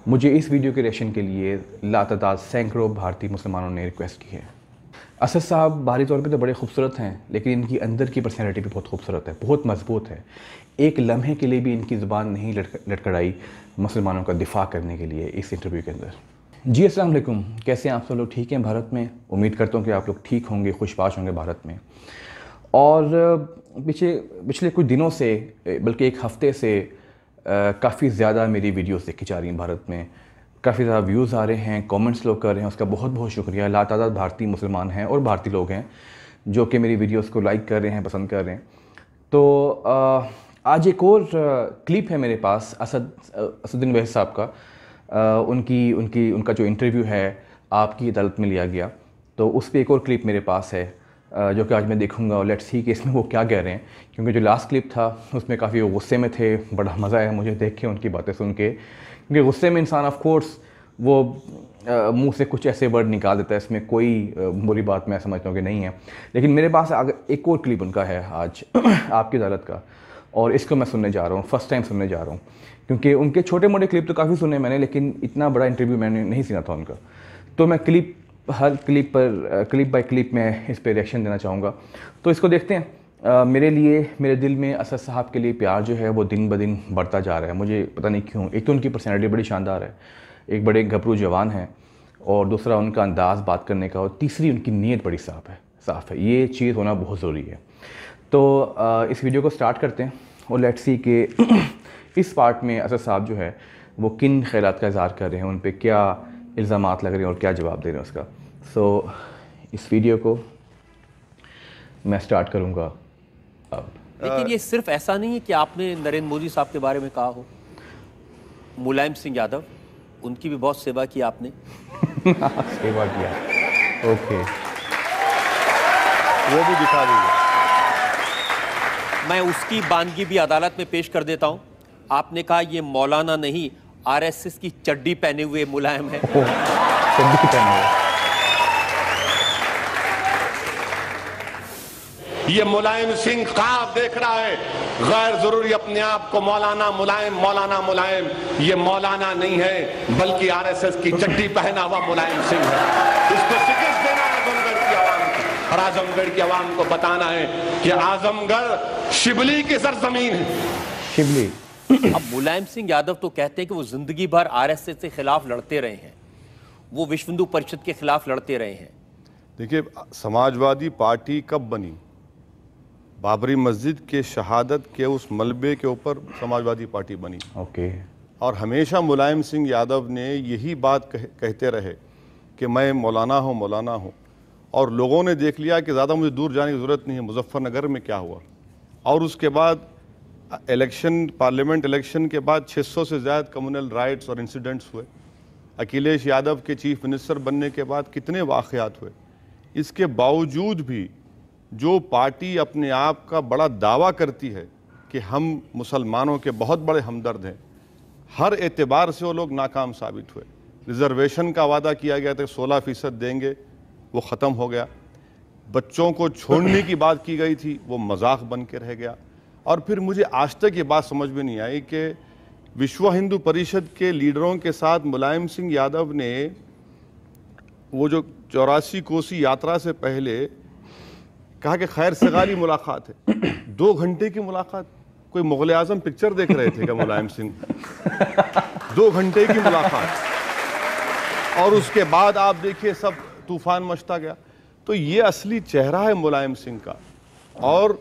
मुझे इस वीडियो के रिएक्शन के लिए लातादाद सैकड़ों भारतीय मुसलमानों ने रिक्वेस्ट की है। असद साहब बाहरी तौर पे तो बड़े खूबसूरत हैं, लेकिन इनकी अंदर की पर्सनैलिटी भी बहुत खूबसूरत है, बहुत मजबूत है। एक लम्हे के लिए भी इनकी ज़ुबान नहीं लटखड़ाई मुसलमानों का दिफा करने के लिए इस इंटरव्यू के अंदर। जी अस्सलाम वालेकुम, कैसे हैं आप सब लोग? ठीक हैं भारत में? उम्मीद करता हूँ कि आप लोग ठीक होंगे, खुशबाश होंगे भारत में। और पिछले कुछ दिनों से, बल्कि एक हफ़्ते से काफ़ी ज़्यादा मेरी वीडियोस देखी जा रही हैं भारत में। काफ़ी ज़्यादा व्यूज़ आ रहे हैं, कमेंट्स लोग कर रहे हैं, उसका बहुत बहुत शुक्रिया। लातादाद भारतीय मुसलमान हैं और भारतीय लोग हैं जो कि मेरी वीडियोस को लाइक कर रहे हैं, पसंद कर रहे हैं। तो आज एक और क्लिप है मेरे पास असदुद्दीन अवैसी साहब का। उनका जो इंटरव्यू है आपकी अदालत में लिया गया, तो उस पर एक और क्लिप मेरे पास है जो कि आज मैं देखूंगा और लेट्स सी कि इसमें वो क्या कह रहे हैं। क्योंकि जो लास्ट क्लिप था उसमें काफ़ी वो गुस्से में थे, बड़ा मज़ा आया मुझे देख के उनकी बातें सुन के। क्योंकि गुस्से में इंसान ऑफ कोर्स वो मुंह से कुछ ऐसे वर्ड निकाल देता है, इसमें कोई बुरी बात मैं समझता हूँ कि नहीं है। लेकिन मेरे पास एक और क्लिप उनका है आज आपकी अदालत का, और इसको मैं सुनने जा रहा हूँ, फर्स्ट टाइम सुनने जा रहा हूँ। क्योंकि उनके छोटे मोटे क्लिप तो काफ़ी सुने मैंने, लेकिन इतना बड़ा इंटरव्यू मैंने नहीं सुना था उनका। तो मैं हर क्लिप बाय क्लिप में इस पर रिएक्शन देना चाहूँगा। तो इसको देखते हैं। मेरे दिल में असद साहब के लिए प्यार जो है वो दिन ब दिन बढ़ता जा रहा है। मुझे पता नहीं क्यों। एक तो उनकी पर्सनैलिटी बड़ी शानदार है, एक बड़े घबरू जवान हैं, और दूसरा उनका अंदाज़ बात करने का, और तीसरी उनकी नीयत बड़ी साफ़ है। ये चीज़ होना बहुत ज़रूरी है। तो इस वीडियो को स्टार्ट करते हैं और लेट्स सी कि इस पार्ट में असद साहब जो है वो किन ख़यालात का इज़हार कर रहे हैं, उन पे क्या इल्ज़ामात लग रहे हैं और क्या जवाब दे रहे हैं उसका। सो इस वीडियो को मैं स्टार्ट करूंगा अब। लेकिन ये सिर्फ ऐसा नहीं है कि आपने नरेंद्र मोदी साहब के बारे में कहा हो। मुलायम सिंह यादव, उनकी भी बहुत सेवा की आपने। सेवा किया, ओके, वो भी दिखा दीजिए। मैं उसकी बानगी भी अदालत में पेश कर देता हूं। आपने कहा ये मौलाना नहीं, आरएसएस की चड्डी पहने हुए मुलायम है। चड्डी पहने हुए। ये मुलायम सिंह ख्वाब देख रहा है, गैर जरूरी अपने आप को मौलाना मुलायम। ये मौलाना नहीं है, बल्कि आरएसएस की चड्डी पहना हुआ मुलायम सिंह है। इसको शिकस्त देना है आजमगढ़ की आवाम को, और आजमगढ़ की आवाम को बताना है कि आजमगढ़ शिबली की सरजमीन है। शिबली। अब मुलायम सिंह यादव तो कहते हैं कि वो जिंदगी भर आरएसएस के खिलाफ लड़ते रहे हैं, वो विश्व हिंदू परिषद के खिलाफ लड़ते रहे हैं। देखिए, समाजवादी पार्टी कब बनी? बाबरी मस्जिद के शहादत के उस मलबे के ऊपर समाजवादी पार्टी बनी। ओके। और हमेशा मुलायम सिंह यादव ने यही बात कहते रहे कि मैं मौलाना हूँ। और लोगों ने देख लिया कि ज़्यादा मुझे दूर जाने की ज़रूरत नहीं है, मुजफ्फरनगर में क्या हुआ। और उसके बाद पार्लियामेंट इलेक्शन के बाद 600 से ज़्यादा कम्युनल राइट्स और इंसिडेंट्स हुए। अखिलेश यादव के चीफ मिनिस्टर बनने के बाद कितने वाक़यात हुए। इसके बावजूद भी जो पार्टी अपने आप का बड़ा दावा करती है कि हम मुसलमानों के बहुत बड़े हमदर्द हैं, हर एतबार से वो लोग नाकाम साबित हुए। रिजर्वेशन का वादा किया गया था 16% देंगे, वो ख़त्म हो गया। बच्चों को छोड़ने की बात की गई थी, वो मजाक बन के रह गया। और फिर मुझे आज तक ये बात समझ में नहीं आई कि विश्व हिंदू परिषद के लीडरों के साथ मुलायम सिंह यादव ने वो जो 84 कोसी यात्रा से पहले कहा कि खैर सगाली मुलाकात है। 2 घंटे की मुलाकात। कोई मुगल आजम पिक्चर देख रहे थे क्या मुलायम सिंह? 2 घंटे की मुलाकात। और उसके बाद आप देखिए सब तूफान मचता गया। तो ये असली चेहरा है मुलायम सिंह का, और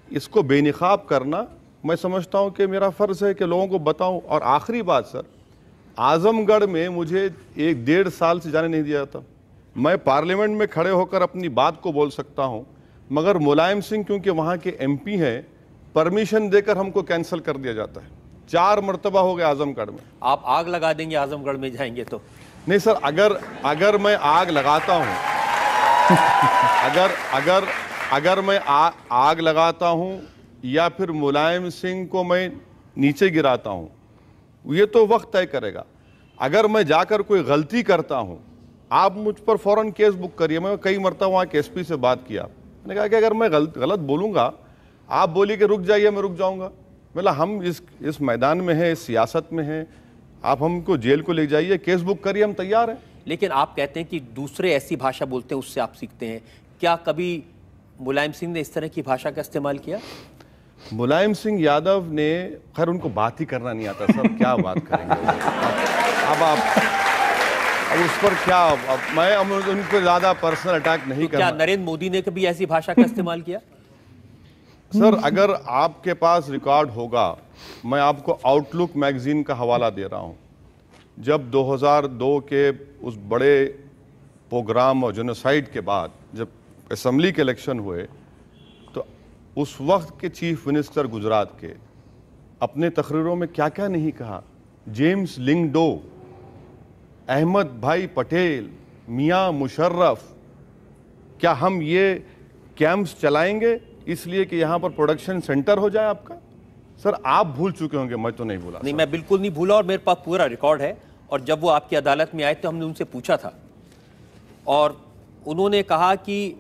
इसको बेनकाब करना मैं समझता हूँ कि मेरा फ़र्ज़ है कि लोगों को बताऊँ। और आखिरी बात सर, आज़मगढ़ में मुझे 1-1.5 साल से जाने नहीं दिया था। मैं पार्लियामेंट में खड़े होकर अपनी बात को बोल सकता हूँ, मगर मुलायम सिंह क्योंकि वहाँ के एमपी हैं, परमिशन देकर हमको कैंसिल कर दिया जाता है। 4 मरतबा हो गया आज़मगढ़ में। आप आग लगा देंगे आज़मगढ़ में जाएंगे तो? नहीं सर, अगर मैं आग लगाता हूँ अगर मैं आग लगाता हूँ या फिर मुलायम सिंह को मैं नीचे गिराता हूँ, ये तो वक्त तय करेगा। अगर मैं जाकर कोई गलती करता हूँ, आप मुझ पर फ़ौरन केस बुक करिए। मैं कई मरतबा वहाँ के एसपी से बात किया, मैंने कहा कि अगर मैं गलत बोलूँगा, आप बोलिए कि रुक जाइए, मैं रुक जाऊँगा। मतलब हम इस मैदान में हैं, इस सियासत में हैं, आप हमको जेल को ले जाइए, केस बुक करिए, हम तैयार हैं। लेकिन आप कहते हैं कि दूसरे ऐसी भाषा बोलते हैं उससे आप सीखते हैं, क्या कभी मुलायम सिंह ने इस तरह की भाषा का इस्तेमाल किया? मुलायम सिंह यादव ने, खैर उनको बात ही करना नहीं आता सर, क्या बात करेंगे अब अब उस पर क्या, मैं उनको ज्यादा पर्सनल अटैक नहीं तो करना। क्या नरेंद्र मोदी ने कभी ऐसी भाषा का इस्तेमाल किया? सर अगर आपके पास रिकॉर्ड होगा, मैं आपको आउटलुक मैगजीन का हवाला दे रहा हूं। जब 2002 के उस बड़े प्रोग्राम और जेनोसाइड के बाद जब असेंबली के इलेक्शन हुए, तो उस वक्त के चीफ मिनिस्टर गुजरात के अपने तकरीरों में क्या क्या नहीं कहा। जेम्स लिंगडो, अहमद भाई पटेल, मियां मुशर्रफ, क्या हम ये कैंप्स चलाएंगे इसलिए कि यहाँ पर प्रोडक्शन सेंटर हो जाए आपका? सर आप भूल चुके होंगे, मैं तो नहीं भूला। नहीं, मैं बिल्कुल नहीं भूला और मेरे पास पूरा रिकॉर्ड है। और जब वो आपकी अदालत में आए तो हमने उनसे पूछा था और उन्होंने कहा कि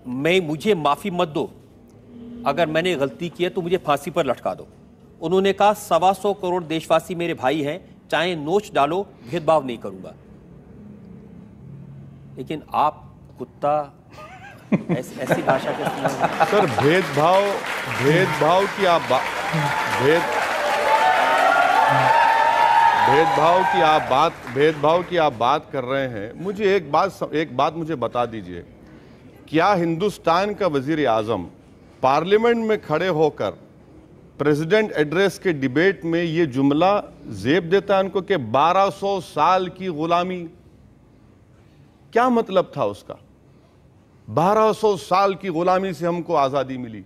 मुझे माफ़ी मत दो, अगर मैंने गलती की है तो मुझे फांसी पर लटका दो। उन्होंने कहा 125 करोड़ देशवासी मेरे भाई हैं, चाहे नोच डालो, भेदभाव नहीं करूंगा। लेकिन आप कुत्ता ऐसी भाषा के इस्तेमाल। सर भेदभाव की आप भेदभाव की आप बात कर रहे हैं। मुझे एक बात मुझे बता दीजिए, क्या हिंदुस्तान का वजीर आजम पार्लियामेंट में खड़े होकर प्रेसिडेंट एड्रेस के डिबेट में ये जुमला जेब देता है उनको कि 1200 साल की गुलामी? क्या मतलब था उसका? 1200 साल की गुलामी से हमको आज़ादी मिली।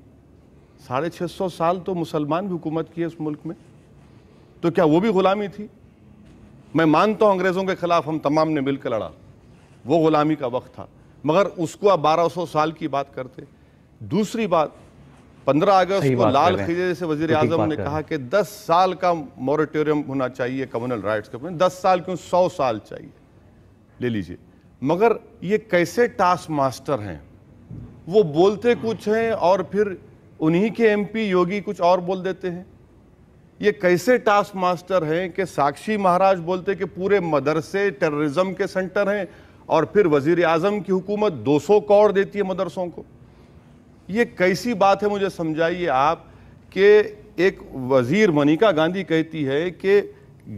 650 साल तो मुसलमान भी हुकूमत की है उस मुल्क में, तो क्या वो भी गुलामी थी? मैं मानता हूं अंग्रेज़ों के खिलाफ हम तमाम ने मिलकर लड़ा, वो गुलामी का वक्त था, मगर उसको आप 1200 साल की बात करते। दूसरी बात, 15 अगस्त को लाल खिजे से वजीर आजम ने कहा कि 10 साल का मॉरेटोरियम होना चाहिए कम्युनल राइट्स के। 10 साल क्यों, 100 साल चाहिए, ले लीजिए। मगर ये कैसे टास्क मास्टर हैं, वो बोलते कुछ हैं और फिर उन्हीं के एमपी योगी कुछ और बोल देते हैं। ये कैसे टास्क मास्टर हैं कि साक्षी महाराज बोलते कि पूरे मदरसे टेररिज्म के सेंटर हैं और फिर वजीर आजम की हुकूमत 200 करोड़ देती है मदरसों को। ये कैसी बात है, मुझे समझाइए आप। कि एक वजीर मनिका गांधी कहती है कि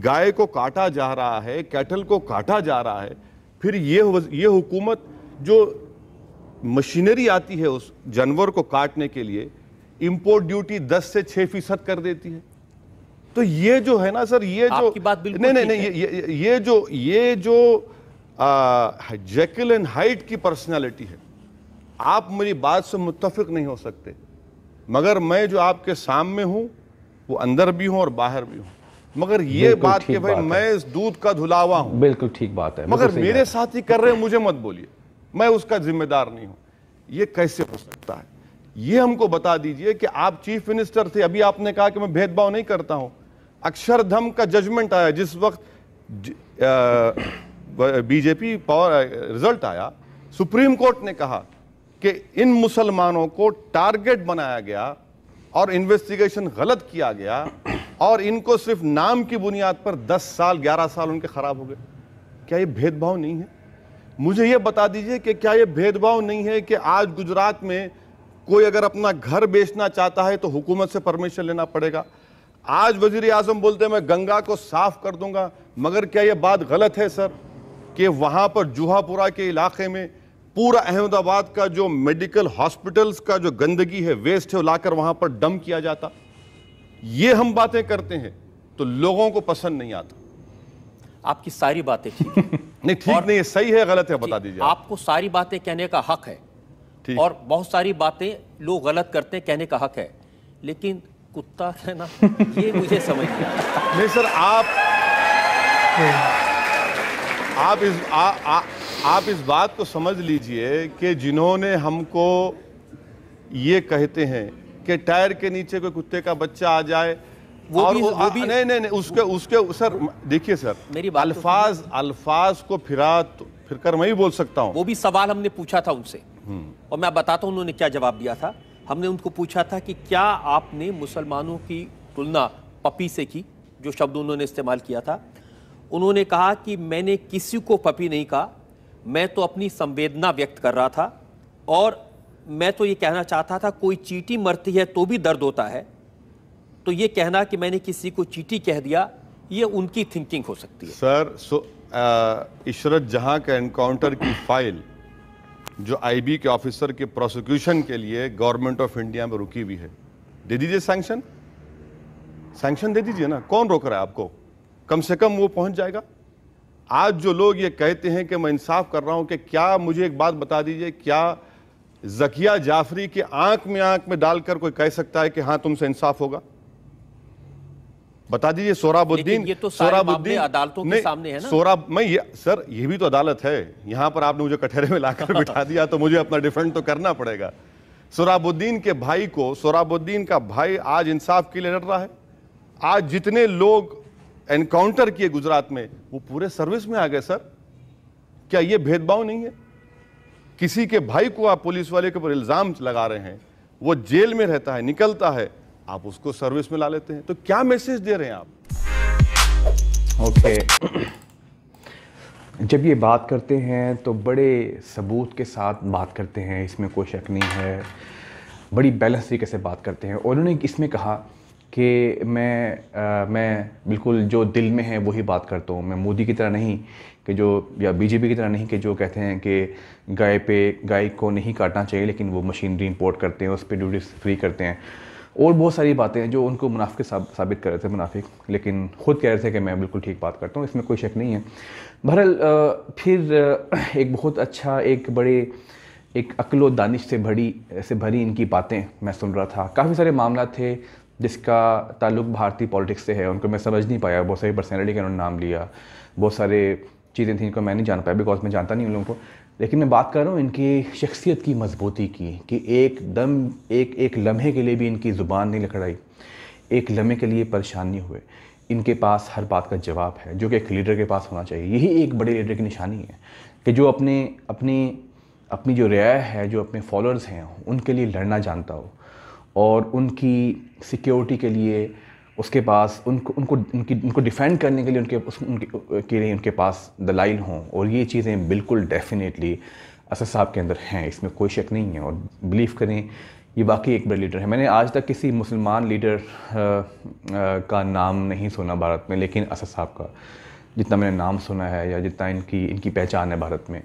गाय को काटा जा रहा है, कैटल को काटा जा रहा है, फिर ये हुकूमत जो मशीनरी आती है उस जानवर को काटने के लिए, इंपोर्ट ड्यूटी 10 से 6% कर देती है। तो ये जो है ना सर, ये जो आपकी बात बिल्कुल नहीं, ये जो जेकिल एंड हाइड की पर्सनालिटी है, आप मेरी बात से मुत्तफिक नहीं हो सकते, मगर मैं जो आपके सामने हूं वो अंदर भी हूं और बाहर भी हूं। मगर ये बात कि भाई मैं इस दूध का धुलावा हूं, बिल्कुल ठीक बात है, मगर मेरे साथी कर रहे हैं, मुझे मत बोलिए, मैं उसका जिम्मेदार नहीं हूं। ये कैसे हो सकता है? ये हमको बता दीजिए कि आप चीफ मिनिस्टर थे, अभी आपने कहा कि मैं भेदभाव नहीं करता हूं। अक्षरधाम का जजमेंट आया, जिस वक्त बीजेपी पावर रिजल्ट आया, सुप्रीम कोर्ट ने कहा कि इन मुसलमानों को टारगेट बनाया गया और इन्वेस्टिगेशन गलत किया गया और इनको सिर्फ नाम की बुनियाद पर 10 साल 11 साल उनके खराब हो गए। क्या ये भेदभाव नहीं है? मुझे ये बता दीजिए कि क्या ये भेदभाव नहीं है कि आज गुजरात में कोई अगर अपना घर बेचना चाहता है तो हुकूमत से परमिशन लेना पड़ेगा। आज वजीर आजम बोलते हैं मैं गंगा को साफ कर दूंगा, मगर क्या यह बात गलत है सर कि वहां पर जुहापुरा के इलाके में पूरा अहमदाबाद का जो मेडिकल हॉस्पिटल्स का जो गंदगी है, वेस्ट है, लाकर वहां पर डंप किया जाता? ये हम बातें करते हैं तो लोगों को पसंद नहीं आता। आपकी सारी बातें ठीक है। नहीं ठीक नहीं है, सही है गलत है बता दीजिए। आपको सारी बातें कहने का हक है और बहुत सारी बातें लोग गलत करते हैं, कहने का हक है, लेकिन कुत्ता कहना ये मुझे समझ नहीं आता। नहीं सर, आप इस बात को समझ लीजिए कि जिन्होंने हमको ये कहते हैं कि टायर के नीचे कोई कुत्ते का बच्चा आ जाए, वो भी नहीं उसके सर देखिए सर, मेरी अल्फाज को फिर कर मैं ही बोल सकता हूँ। वो भी सवाल हमने पूछा था उनसे और मैं बताता हूँ उन्होंने क्या जवाब दिया था। हमने उनको पूछा था कि क्या आपने मुसलमानों की तुलना पपी से की? जो शब्द उन्होंने इस्तेमाल किया था। उन्होंने कहा कि मैंने किसी को पपी नहीं कहा, मैं तो अपनी संवेदना व्यक्त कर रहा था और मैं तो ये कहना चाहता था कोई चींटी मरती है तो भी दर्द होता है, तो ये कहना कि मैंने किसी को चींटी कह दिया, ये उनकी थिंकिंग हो सकती है। सर, इशरत जहां का एनकाउंटर की फाइल जो आईबी के ऑफिसर के प्रोसिक्यूशन के लिए गवर्नमेंट ऑफ इंडिया में रुकी हुई है, दे दीजिए सैंक्शन, सैंक्शन दे दीजिए ना, कौन रोक रहा है आपको? कम से कम वो पहुंच जाएगा। आज जो लोग ये कहते हैं कि मैं इंसाफ कर रहा हूं, कि क्या, मुझे एक बात बता दीजिए, क्या ज़किया जाफरी के आंख में डालकर कोई कह सकता है कि हां तुमसे इंसाफ होगा? बता दीजिए। सोहराबुद्दीन, ये तो सारे मामले अदालतों के सामने है ना। सर ये भी तो अदालत है, यहां पर आपने मुझे कटहरे में लाकर बिठा दिया तो मुझे अपना डिफेंड तो करना पड़ेगा। सोहराबुद्दीन के भाई को, सोहराबुद्दीन का भाई आज इंसाफ के लिए लड़ रहा है। आज जितने लोग एनकाउंटर किए गुजरात में, वो पूरे सर्विस में आ गए। सर, क्या ये भेदभाव नहीं है? किसी के भाई को आप पुलिस वाले के ऊपर इल्जाम लगा रहे हैं, वो जेल में रहता है, निकलता है, आप उसको सर्विस में ला लेते हैं, तो क्या मैसेज दे रहे हैं आप? ओके जब ये बात करते हैं तो बड़े सबूत के साथ बात करते हैं, इसमें कोई शक नहीं है, बड़ी बैलेंस तरीके से बात करते हैं। और उन्होंने इसमें कहा कि मैं बिल्कुल जो दिल में है वही बात करता हूँ, मैं मोदी की तरह नहीं कि जो, या बीजेपी की तरह नहीं कि जो कहते हैं कि गाय को नहीं काटना चाहिए लेकिन वो मशीनरी इंपोर्ट करते हैं, उस पर ड्यूटी फ्री करते हैं, और बहुत सारी बातें हैं जो उनको मुनाफिक साबित कर रहे थे, मुनाफिक, लेकिन ख़ुद कह रहे थे कि मैं बिल्कुल ठीक बात करता हूँ, इसमें कोई शक नहीं है। बहरहाल फिर एक बहुत अच्छा, एक अक्ल दानिश से भरी इनकी बातें मैं सुन रहा था। काफ़ी सारे मामला थे जिसका ताल्लुक़ भारतीय पॉलिटिक्स से है, उनको मैं समझ नहीं पाया। बहुत सारी पर्सनैलिटी का उन्होंने नाम लिया, बहुत सारे चीज़ें थी इनको मैं नहीं जान पाया, बिकॉज मैं जानता नहीं उन लोगों को। लेकिन मैं बात कर रहा हूँ इनकी शख्सियत की मजबूती की, कि एक लम्हे के लिए भी इनकी ज़ुबान नहीं लकड़ाई, एक लम्हे के लिए परेशान नहीं हुए। इनके पास हर बात का जवाब है, जो कि एक लीडर के पास होना चाहिए। यही एक बड़े लीडर की निशानी है कि जो अपनी जो रियाया है, जो अपने फॉलोअर्स हैं, उनके लिए लड़ना जानता हो, और उनकी सिक्योरिटी के लिए उसके पास उनको डिफेंड करने के लिए उनके पास दलाइल हों। और ये चीज़ें बिल्कुल डेफिनेटली असद साहब के अंदर हैं, इसमें कोई शक नहीं है। और बिलीव करें, ये वाकई एक बड़े लीडर है। मैंने आज तक किसी मुसलमान लीडर का नाम नहीं सुना भारत में, लेकिन असद साहब का जितना मैंने नाम सुना है, या जितना इनकी पहचान है भारत में,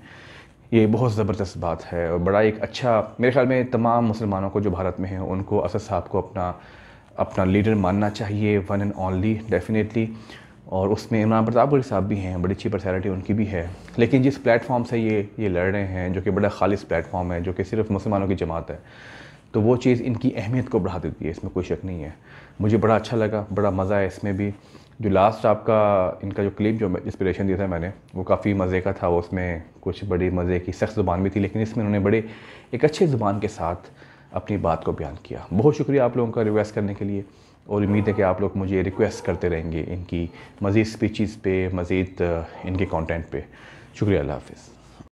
ये बहुत ज़बरदस्त बात है। और बड़ा एक अच्छा, मेरे ख्याल में तमाम मुसलमानों को जो भारत में हैं, उनको असद साहब को अपना लीडर मानना चाहिए, वन एंड ओनली, डेफिनेटली। और उसमें इमरान प्रताप गढ़ी साहब भी हैं, बड़ी अच्छी पर्सनैलिटी उनकी भी है। लेकिन जिस प्लेटफॉर्म से ये लड़ रहे हैं, जो कि बड़ा खालिस प्लेटफॉर्म है, जो कि सिर्फ मुसलमानों की जमात है, तो वो चीज़ इनकी अहमियत को बढ़ा देती है, इसमें कोई शक नहीं है। मुझे बड़ा अच्छा लगा, बड़ा मज़ा है इसमें भी। जो लास्ट आपका इनका जो क्लिप, जो इंस्पिरेशन दिया था मैंने, वो काफ़ी मज़े का था। उसमें कुछ बड़ी मज़े की सख्त ज़ुबान भी थी, लेकिन इसमें उन्होंने बड़े एक अच्छे ज़ुबान के साथ अपनी बात को बयान किया। बहुत शुक्रिया आप लोगों का रिक्वेस्ट करने के लिए, और उम्मीद है कि आप लोग मुझे रिक्वेस्ट करते रहेंगे इनकी मज़ीद स्पीचेस पे, मज़ीद इनके कंटेंट पे। शुक्रिया, अल्लाह हाफ़िज़।